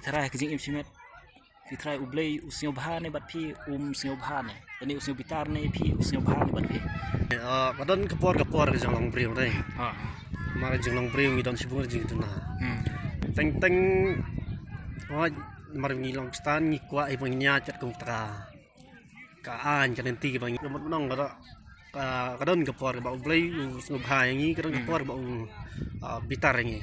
Fitrai kejing im simet Fitrai ublei usnyo bahan ne bat pi usnyo bahan ne ini usnyo bitar ne pi usnyo bahan ne bat pi kadon kapor ke Jonglong Priung dai mara Jonglong Priung mi don sibur jing tuna teng mara mi long stan ni kwa i bangnya chat kong tra ka an kan ti bang nomor nong kadon kapor ke ba ublei usnyo bahan ni kadon kapor ba bitar ni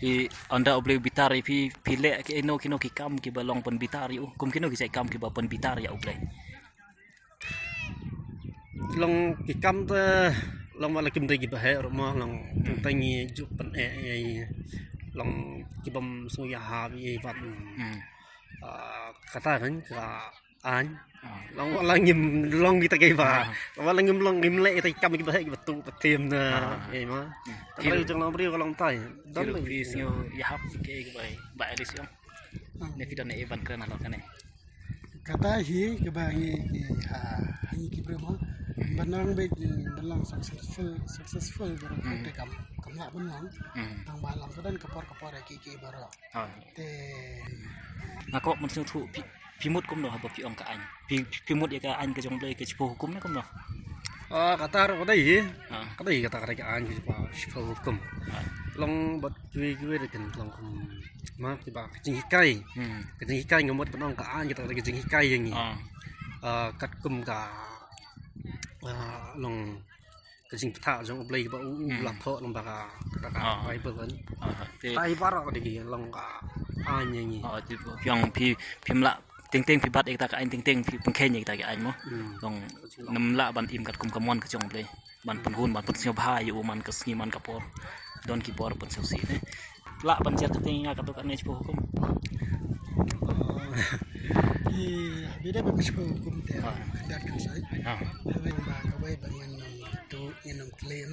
Pi anda ublei bitar pi pilek ke eno kino ki kam ki balong pen bitar yu kum kino ki sai kam ki ba pen bitar ya ublei long ki kam te long wala kim te ki ba he mo long tangi ju pen long ki bam su ya ha bi vat kata kan ka an long wala ngim long kita ke ba wala ngim long ngim le te kam ki ba he ki batu patim na ma kalau Jonglong Priung kalau tai dan pi sio ya hap ke bai ba elis yo ne fi dan evan kan lo kan kata hi ke bangi hi ki premo banang be dalang successful berarti kam la benang tang balang dan kepor ki baro te ngako mun su thu pi mut kum no ha pi ong ka an pi mut ya ka an ke Jonglei ke chipo hukum na kum no kata kata ka an ki pa chipo hukum long bot cui kan long ma ki ba jing hikai ngamot penong ka an kita lagi jing hikai yang ni kat kum ka long ke jing pata jong ublei ba la tho long ba ka bai ba kan tai para ka di long ka an yang ni ti pyong pi phimla ting pi bat ek ta ka an ting pi pengkhen ek ta ka an mo long nam la ban im kat kum kamon ka Jonglei ban penghun ban pensio bha yu man ka sngi man kapor don ki por pun sausi ne la ban cer keting ka to kan ne chipo hukum beda be chipo hukum te dat kan sai be ba ka bai banyan to yenong claim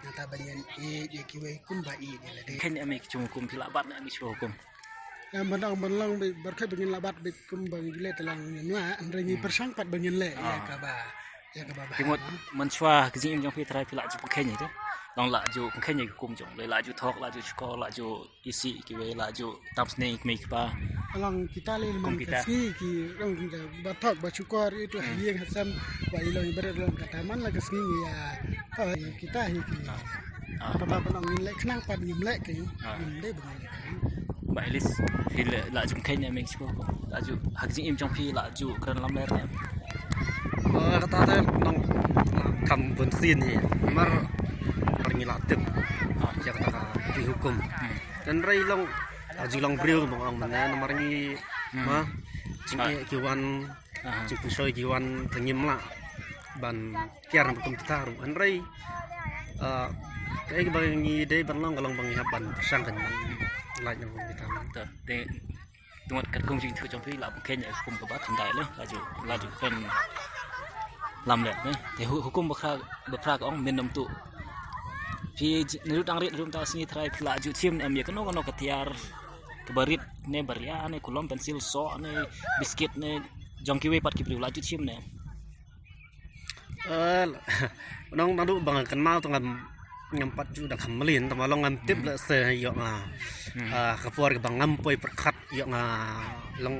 nata banyan ye ki wei kum ba i le de ken ame chipo hukum ti la bat ne chipo hukum banlang be berkai banyan labat be kum bang le telang nwa andrengi persangpat banyan le ya ka ba timot menchwa kejing im jong pi trai pi la ju pengkhen ni tu long la ju pengkhen ni kum Jonglei la ju thok la ju chko la ju isi ki we la ju tam snake me pa alang kita le man kasi ki rong bathok bachukor itu hieng hasam wa ilong ibarat long kataman la kasi ya kita hi ki apa penong le khnang pan ngim le ki ngim de bang ba elis fi la ju pengkhen ni me chipo la ju hakjing im jong pi la ju kran lam le ne kata ta nong kam bun sin ni mar perngilatan ya kata di hukum dan rai long Jonglong Priung bang mana nomor ni ma jingi kiwan jipu soi kiwan tengim la ban kiar hukum kita ru an rai kai bang ni dei ban long kalong bang ban sang kan lai nang kita te tumat kat kum jing thu Jonglei pi la pengkhen ni hukum ka ba thun dai le la ju pen lam le ne te hukum bakra ka ong min nam tu pi nirut ang rit rum ta singi trai pla ju thim am ye kono ka tiar kebarit ne baria ne kulom pensil so ne biskit ne jongki we pat ki pri la ju thim ne nong nadu bang kan mau tong ngampat ju dak melin tama long ngam tip la se yo nga kapor ke bang ngam poi perkat yo nga long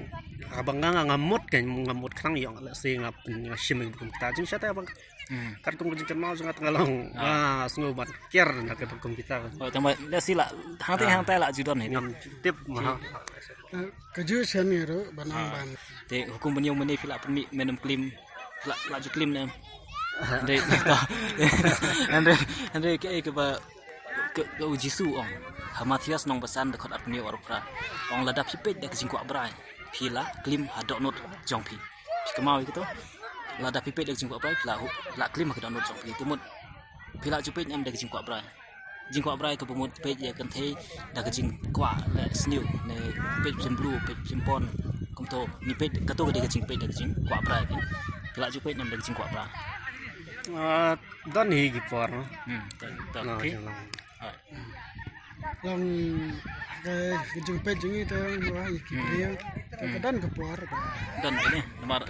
abang ngamut kan ngamut khang yo la se ngap ngashim kum ta jing sata bang kat kum jing mau sangat ngalong sungu bat kier nak ke kum kita tama la sila hang tai la ju don ne ngam tip ma kaju sen ro banang ban te hukum banyong meni pila pemi menem klim la ju klim ne Andre ke ba ke uji su ong Hamatias nong besan dekat at peni warupra ong ladap hipet dak singku abrai pila klim hadok not jongpi kemau gitu ladap hipet dak singku abrai la klim hadok not jongpi timut pila jupet am dak singku abrai jingku abrai ke pemut pet ya kan thei dak jing kwa le sniu ne pet sim blue pet sim pon kom to ni pet kato ke dak jing pet dak jing kwa abrai pila jupet am dak jing kwa abrai dan hi gipor long ke jumpe jungi to wa iki priang dan kepor dan ini nomor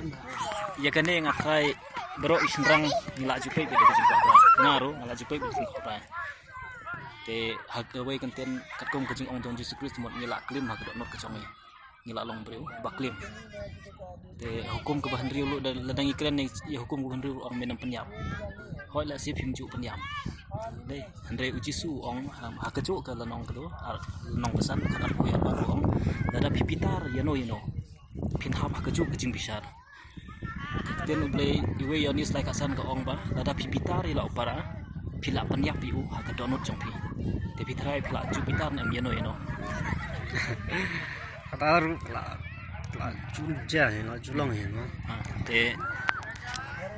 ya kan ne ngakai bro israng ngila jupe be de jingko ngaru ngala jupe be jingko te hak away content kat kong kajing ong jong Jesus Christ mod ngila klim hak dok not kecong ngila long breu baklim te hukum ke bahan riu lu dan ladang iklan ni hukum ke bahan riu ong menam penyap hoi la sip himju penyap dei andre uji su ong hak kejuk ke lanong ke lanong pesan kat aku ya baru ong dada pipitar you know pin hap hak kejuk kajing bisar ten ublei iwe yonis like asan ke ong ba dada pipitar ila upara pila penyap piu hak donut jong pi te pitrai pila Jupiter nam you know kata la junja no julong no te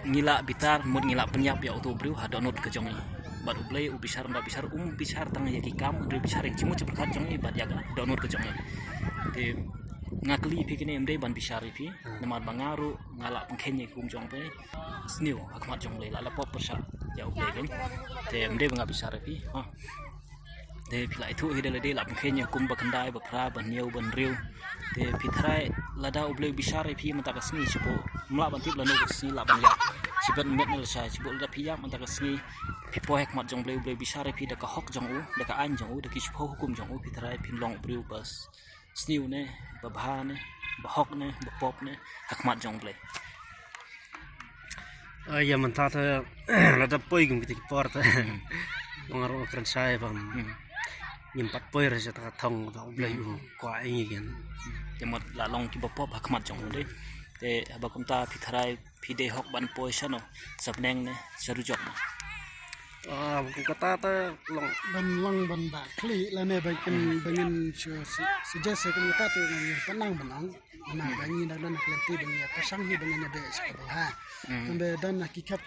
ngila bitar mud ngila penyap ya auto bru ha donut ke jongi bat ublei ubisar bisar tang ya kikam udah bisar yang cimu cepat jongi bat ya donut ke jongi te ngakli pi kini emde ban bisar pi namar bangaru ngala pengkenye kum jong pe sniu akmat jong le la pop persa ya ublei kan te emde banga bisar pi te pila itu hidele de la pengkenye kum bakandai bakra ban niau ban riu te pitrai lada ublei bisar pi mata kasni cipo mla ban tip la no kasni la ban ya sibat met nel sa cipo lada piyam mata kasni pipo hek mat jong ublei bisar pi da ka hok jong u da ka an jong u da ki cipo hukum jong u pitrai pin long briu bas sniu ne babha ne bahok ne bapop ne hakmat jong ublei ya mantap lada poi gum kita porta ngaro keren saya bang nyempat poi rasa tak thong da ublei kwa ini kan temot la long ki bapop hakmat jong ublei te abakumta pitrai pide hok ban poi sano sabneng ne sarujok ne kata ta long ban ba kli la ne bangin suggest ke kita tu yang penang benang mana bangi dan kelenti dengan pasang hi dengan be sekabah ha tambe dan kikap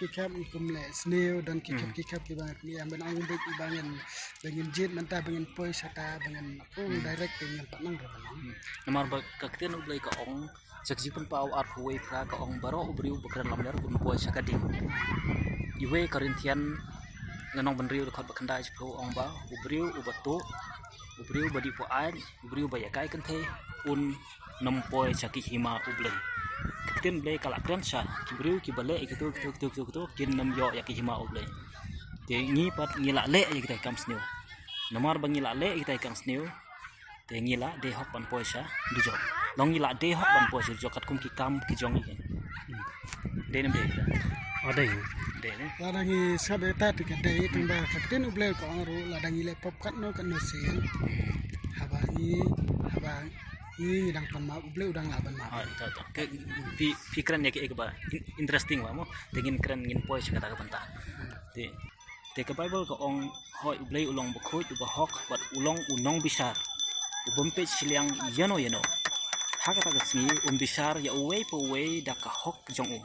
kumle sneo dan kikap ki bang ni amben ang bek bangin jet manta bangin poi sata bangin direct dengan penang benang namar ba kakten ublei ka ong saksi pun pau art huwei pra ka ong baro ubriu bekran lamdar kun poi sakading iwe Korintian nganong benriu dekat bekandai pro ong ba ubriu ubatu ubriu badi po ai ubriu bayakai kenthe un nampoi saki hima ublei kakten blei kala kran sa kibriu ki bale ikatu kin nam yo yaki hima ublei te ngi pat ngila le kita kam sneu namar bangila le kita kam sneu te ngila de hok ban poisa dujo long ngila de hok ban poisa dujo kat kum ki kam ki jongi de nem de ada de ne ladangi sabe tati ka de tumba kakten ublei ko ro ladangi le pop kat no kan no sen habangi ni dang pama ublei udang laban ma ke pikiran ya ke ba interesting wa mo tegin keren ngin poisa kata ka banta te ke Bible ko ong hoi ublei ulong bkhoi tu bahok bat ulong unong bisar ubompe siliang yano haka ta gasni bisar ya uwei po wei da ka hok jong u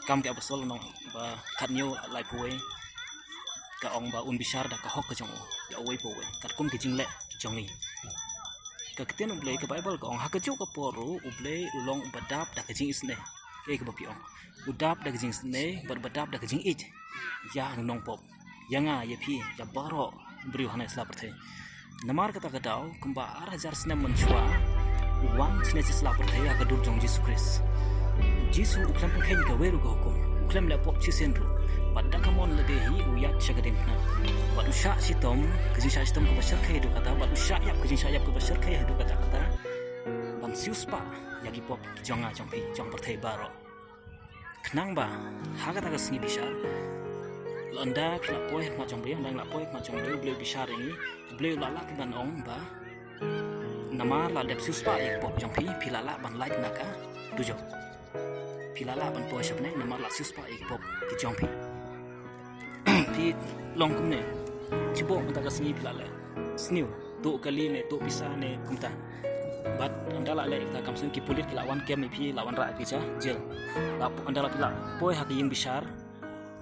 kam ke abasol nong ba katnyo lai po wei ka ong ba bisar da ka hok jong u ya uwei po wei kat kum ke jingle jongi ka keten ublei ke Bible ko ong haka ju ka poru ublei ulong badap da ka jing isne ke bapi ong udap da ka jing isne badap da ka jing ich ya nong pop yanga ye phi ya baro briu hana isla perthai namar kata kadau kumba arajar snem menchua wan sne isla perthai ya gadur jong Jesus Christ Jesus uklam penghen ka weru ko hukum uklam la pop chisenru pada kamon le dehi uyat chagadem na badu sha sitom kajin sha sitom ko basar khai du kata badu sha yap kajin sha yap ko basar khai du kata ban siuspa ya ki pop jonga jong pi jong perthai baro knang ba haga ta gasni bisar landa kila poi hak macam beliau dan la poi macam beliau bisar ini beliau lala ke ban ong ba nama la dep suspa ik pop jong pi pilala ban light naka dujo pilala ban poi sabne nama la suspa ik pop ki jong pi pi long kum ne cibo mata kasni pilala sniu tu kali ne tu bisa ne kumta bat andala le kita kam sun ki pulit lawan kem pi lawan ra pi ja jel la andala pila poi hak yin bisar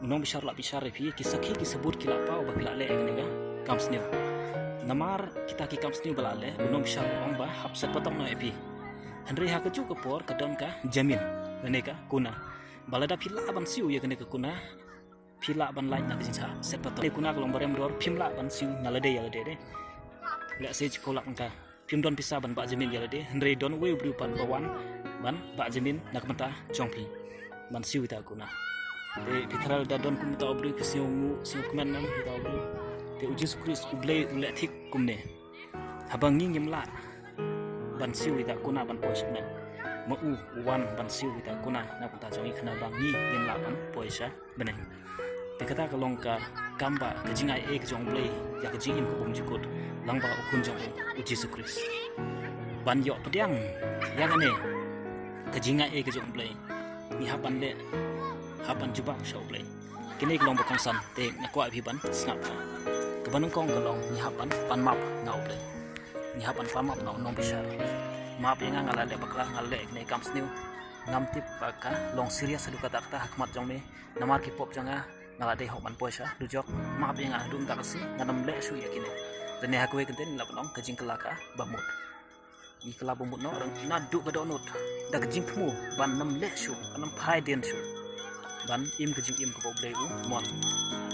unong bisar la bisar pi kisakhi ki sebut kila pau ba pila le ne ga kam sneu namar kita ki kam sneu bala le unong bisar ong ba hapsat patong no pi henry ha kecu ke por kedon ka jamin ne ka kuna balada pila ban siu ye ne ka kuna pila ban lain na jinsa set patong le kuna kolong barem dor pimla ban siu nalade ya de la se chkolak ka pim don pisa ban ba jamin ya de henry don we bru pan bawan ban ba jamin nak mata chongpi ban siu ta kuna pitral da don kum ta obru ke siu mu siu kmen nam ta obru te Yesus Kristus ublei ule thik kumne habang ngim la ban siu ita kuna ban poisa na ma u wan ban siu ita kuna na puta jongi khana bang ni ngim la ban poisa beneng te kata kalong ka kamba ka jingai ek jong blei ya ka jingim ko bum jikut langba ukun jong Yesus Kristus ban yo pediang yang ane ka jingai ek jong blei ni hapan le hapan juba shau blei kini kelong bakong san te nakwa biban snap ka banung kong kalong ni hapan pan map ngau blei ni hapan pan map ngau nong bisa map yang ngala le bakla ngale ne kam sniu ngam tip baka long serius adu kata kata hakmat jong me namar ki pop janga ngala de hoban poisa dujok map yang adum takasi nganam le su yakine dan ne hakwe kenten la panong kajing kelaka bamut i kala bamut no orang nadu ka donut da kajing tmu ban nam le su anam phai den su ban im kajing im ko bleu mon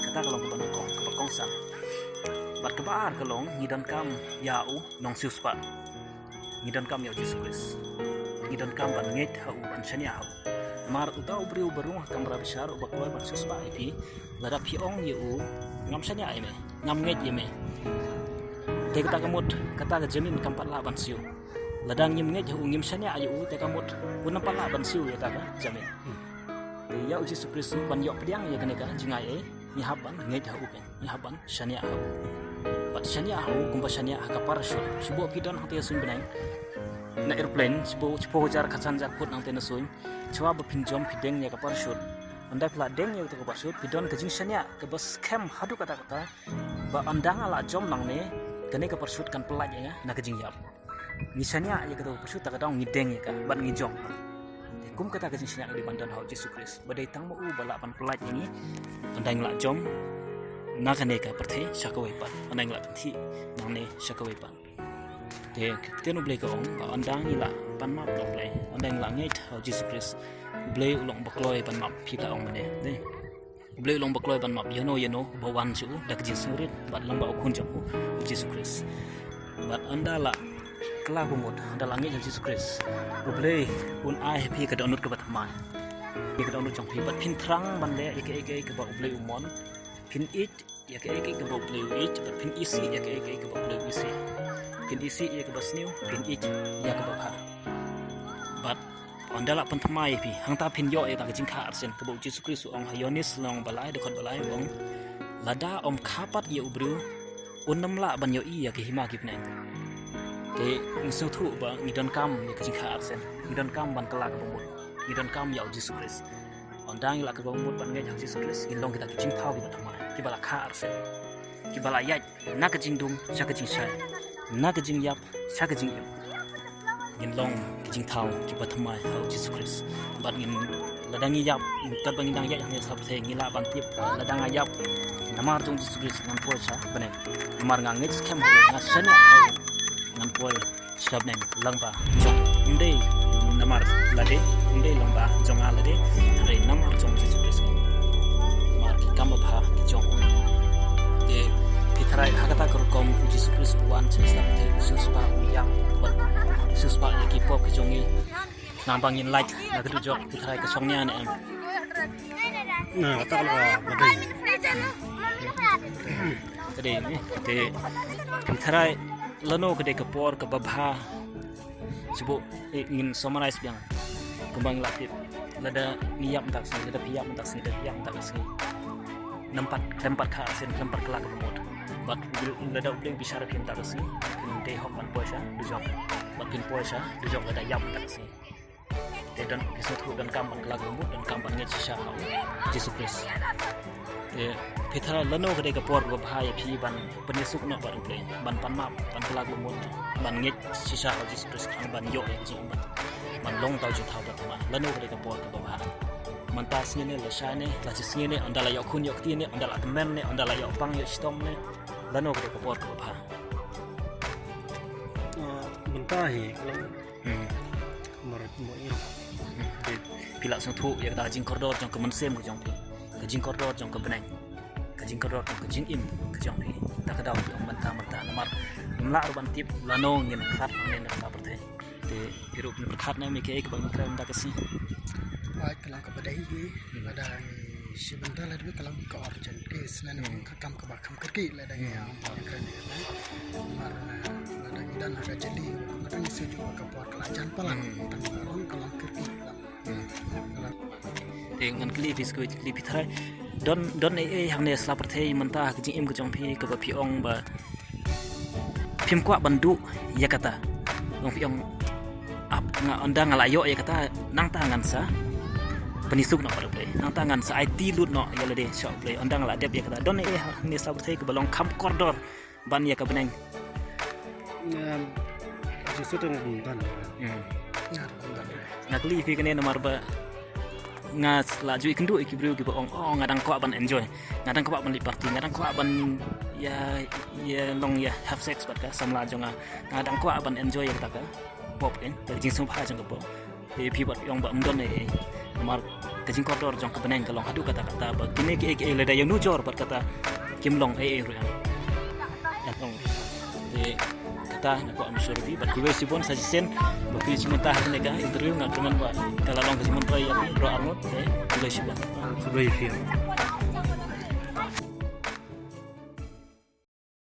kata kalong ko banong kong ka kong san bat ka bar kalong ngidan kam yau nong siu spa ngidan kam ya Yesus Kristus ngidan kam ban nget hau ban chania hau mar utau briu berung kam rabisar ubak loy ban siu spa ipi ladap hiong yu ngam chania ai me ngam nget ye me te kata kamut kata ka jamin kam pat la ban siu ladang nyim nget hu ngim chania ayu te kamut unam pat la ban siu ya ta ka jamin te ya Yesus Kristus ban yok pediang ya kene ka jingai e ni haban nget hau ken ni haban chania hau pat chania hau kumpa chania ka parasut subo pidon hate sun benang na airplane sipo jar khasan jar put nang tena suin chwa ba pinjom pideng ya ka parasut anda pla deng ya ka parasut pidon ka jing chania ka bas scam hadu kata kata ba andang ala jom nang ne kene ka parasut kan pelaj ya na ka jing yap ni chania ya ka parasut ta ka dong ni deng ya ka ban ni jong kum kata ka jing chania di bandan hau Yesus Kristus badai tang mo u bala ban pelaj ini andang la jom na kane ka perthe shakawai pan andang la thi nang ne shakawai pan te tenu blei ka ong ba andang ila pan map long blei andang la ngai hau Yesus Kristus blei ulong bakloi pan map phita ong mane ne blei ulong bakloi pan map yano bawan chu dak jin surit bat lamba ukun jong Yesus Kristus bat andala kala kumut andala ngai Yesus Kristus blei un ai phi ka donut ka batma ni ka donut jong phi bat phin thrang ban le eke ka ba blei umon phin it ya ke ka ba blei it bat phin isi ya ke ka ba blei isi pin isi ya ke basniu pin ik ya ke bapa bat ondala pentamai pi hang ta pin yo ya ta jing kha arsen ke bu Yesus Kristus ong hayonis long balai de khot balai ong lada om khapat ye ubru unnam la ban yo i ya ke hima ki pnai te ngsu thu ba ngidon kam ya ke jing kha arsen ngidon kam ban kala ke bu ngidon kam ya Yesus Kristus ondang la ke bu ban ngai Yesus Kristus in long kita jing thau ki pentamai ki bala kha arsen ki bala ya na ke jing dum sha ke jing sai na ke jing yap sha ke jing yap ngin long ke jing thau ki pathamai hau Yesus Kristus bat ngin ladang yap tar bang dang ya yang sab the ngila ban tip ladang yap namar jong Yesus Kristus ngan po cha bane namar ngang ngit kem na sanya ngan po sab neng langba jong inde namar lade inde langba jong alade ande namar jong Yesus Kristus mar ki kam ba ki jong de pitrai hakata kom Yesus Kristus wan chesa te Yesus pa yang bat Yesus pa ki pop ki jongi nambangin like na kedu jok pitrai ke songnya ne em na kata kalau badai kede ni te pitrai lano kede ke por ke babha sibu ingin summarize biang kembang latip lada niap tak sini lada piap tak sini lada piap tak sini lempat ka sen lempat kelak kemud bat lada uling bicara pin tak sini pin de hokan poisa dujok bat pin poisa dujok lada yap tak sini te dan kisah tu dan kampan kelak kemud dan kampan nget sisa hau Yesus Kristus te pithara lano kede ke por go bhai phi ban penisuk no baru ple ban pan map ban kelak kemud ban nget sisa hau Yesus Kristus khang ban yo ji ban long tau ju thau bat ma lano kede ke por go bhai mantas ni le shane la sini ni andala yok kun yok ti ni andala temen ni andala yok pang yok stom ni lano kede ke por go bhai mentahi kalau marat mo ini pilak sang thu ya ta jing koridor jong ke mensem ke jong pi ke jing koridor jong ke benang ke jing koridor ke jing im ke jong pi ta ka daw jong menta namar imla ruban tip lano ngin khat ne na ta perthe te irup ni khat na mi ke bang kram ta kasi ai kala ka badai ni badai sebentar lagi kalau ke origin case lain kam ke bakam kerki lah dah yang keren mar lagi dan harga jeli kemudian sejuk ke puak kelajan palang tanggung kalau kerki dengan klip isku klip thai don hang ne slap thai manta ke jing im ke jong phi ke ba phi ong ba phim kwa bandu ya kata ong phi ong ap nga ondang ngalayo ya kata nang tangan sa penisuk nak pada play nang tangan sa IT lut no ya le shop play ondang la dep ya kata don hang ne slap thai ke balong kam koridor ban ya ka beneng justru tu ngundan ngakli fi kene nomor ba ngas laju ikendu ikibru ki ong ngadang ko ban enjoy ngadang ko ban li party ngadang ko ban ya long ya have sex bat ka samla jonga ngadang ko ban enjoy ya taka pop kan dari jing sum pha jong ko e pi bat yong ba mdon e nomor ke jing koridor jong ka beneng ka long hadu kata ba kini ki le da yang nujor bat kata kim long ru ya long e kata nak am surbi bat kuwe sibon sajisen bagi cimenta ni ka interview ngat dengan ba kala long ke cimenta ya bro arnot kuwe sibon Sudah